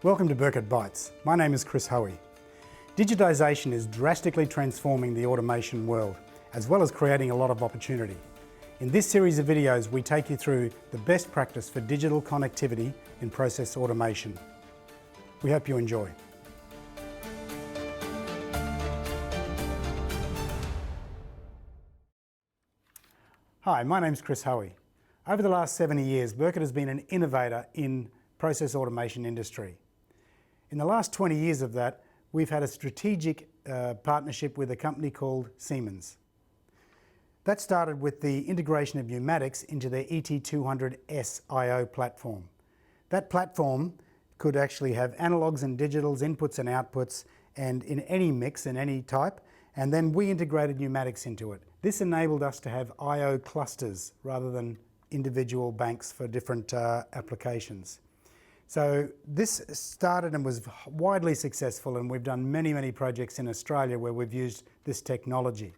Welcome to Bürkert Bytes. My name is Chris Hoey. Digitisation is drastically transforming the automation world, as well as creating a lot of opportunity. In this series of videos, we take you through the best practice for digital connectivity in process automation. We hope you enjoy. Hi, my name is Chris Hoey. Over the last 70 years, Bürkert has been an innovator in process automation industry. In the last 20 years of that, we've had a strategic partnership with a company called Siemens. That started with the integration of pneumatics into their ET200S I/O platform. That platform could actually have analogs and digitals, inputs and outputs, and in any mix, in any type, and then we integrated pneumatics into it. This enabled us to have I/O clusters rather than individual banks for different applications. So this started and was widely successful, and we've done many projects in Australia where we've used this technology.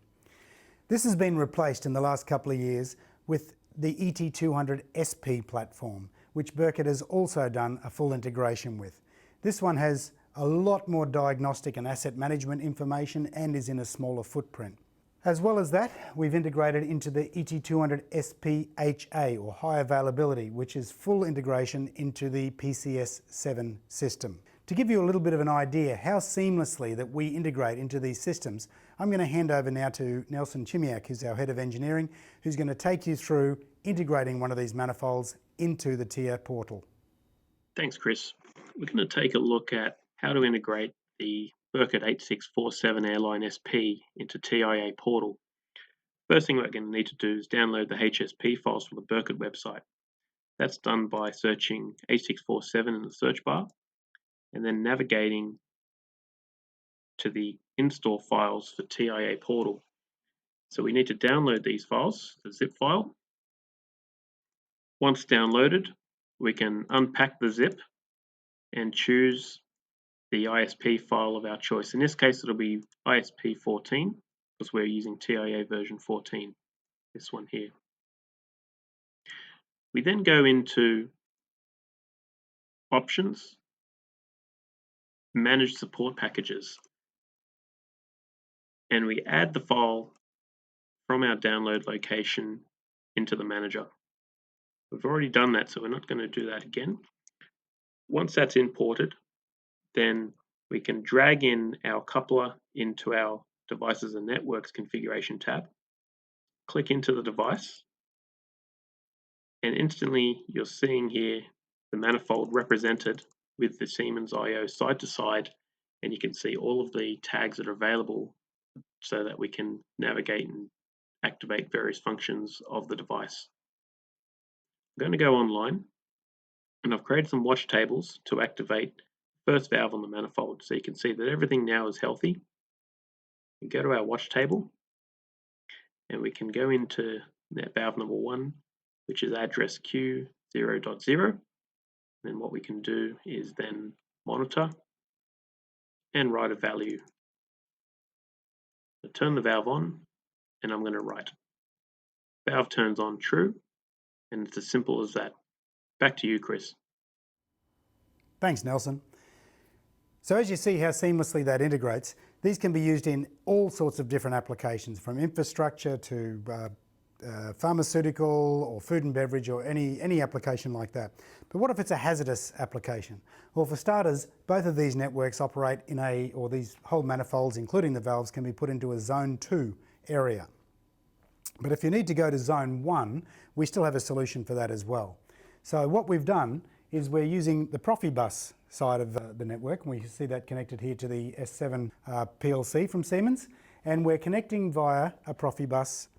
This has been replaced in the last couple of years with the ET200SP platform, which Bürkert has also done a full integration with. This one has a lot more diagnostic and asset management information and is in a smaller footprint. As well as that, we've integrated into the ET200SP-HA, or high availability, which is full integration into the PCS7 system. To give you a little bit of an idea how seamlessly that we integrate into these systems, I'm going to hand over now to Nelson Chimiak, who's our Head of Engineering, who's going to take you through integrating one of these manifolds into the TIA portal. Thanks, Chris. We're going to take a look at how to integrate the Bürkert 8647 Airline SP into TIA portal. First thing we're going to need to do is download the HSP files from the Bürkert website. That's done by searching 8647 in the search bar and then navigating to the install files for TIA portal. So we need to download these files, the zip file. Once downloaded, we can unpack the zip and choose the ISP file of our choice. In this case, it'll be ISP 14 because we're using TIA version 14, this one here. We then go into Options, Manage Support Packages, and we add the file from our download location into the manager. We've already done that, so we're not going to do that again. Once that's imported, then we can drag in our coupler into our Devices and Networks configuration tab, click into the device, and instantly you're seeing here the manifold represented with the Siemens I/O side to side, and you can see all of the tags that are available so that we can navigate and activate various functions of the device. I'm going to go online, and I've created some watch tables to activate first valve on the manifold, so you can see that everything now is healthy. We go to our watch table and we can go into net valve number 1, which is address Q0.0. Then what we can do is then monitor and write a value. I turn the valve on and I'm going to write. Valve turns on true, and it's as simple as that. Back to you, Chris. Thanks, Nelson. So as you see how seamlessly that integrates, these can be used in all sorts of different applications, from infrastructure to pharmaceutical or food and beverage or any application like that. But what if it's a hazardous application? Well, for starters, both of these networks operate in these whole manifolds, including the valves, can be put into a zone 2 area. But if you need to go to zone 1, we still have a solution for that as well. So what we've done is we're using the Profibus side of the network, and we see that connected here to the S7 PLC from Siemens, and we're connecting via a Profibus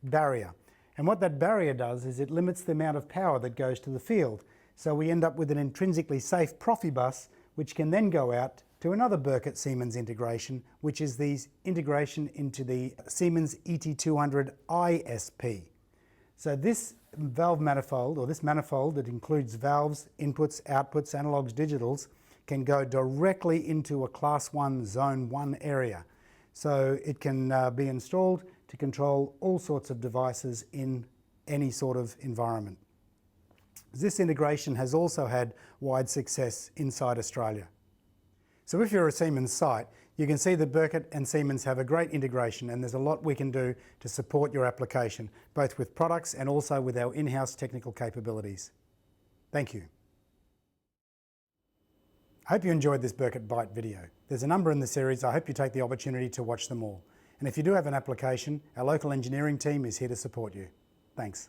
barrier. And what that barrier does is it limits the amount of power that goes to the field. So we end up with an intrinsically safe Profibus, which can then go out to another Bürkert Siemens integration, which is the integration into the Siemens ET200 ISP. So this valve manifold, or this manifold that includes valves, inputs, outputs, analogs, digitals, can go directly into a class 1 zone 1 area. So it can be installed to control all sorts of devices in any sort of environment. This integration has also had wide success inside Australia. So if you're a Siemens site, you can see that Bürkert and Siemens have a great integration, and there's a lot we can do to support your application, both with products and also with our in-house technical capabilities. Thank you. I hope you enjoyed this Bürkert Byte video. There's a number in the series. I hope you take the opportunity to watch them all. And if you do have an application, our local engineering team is here to support you. Thanks.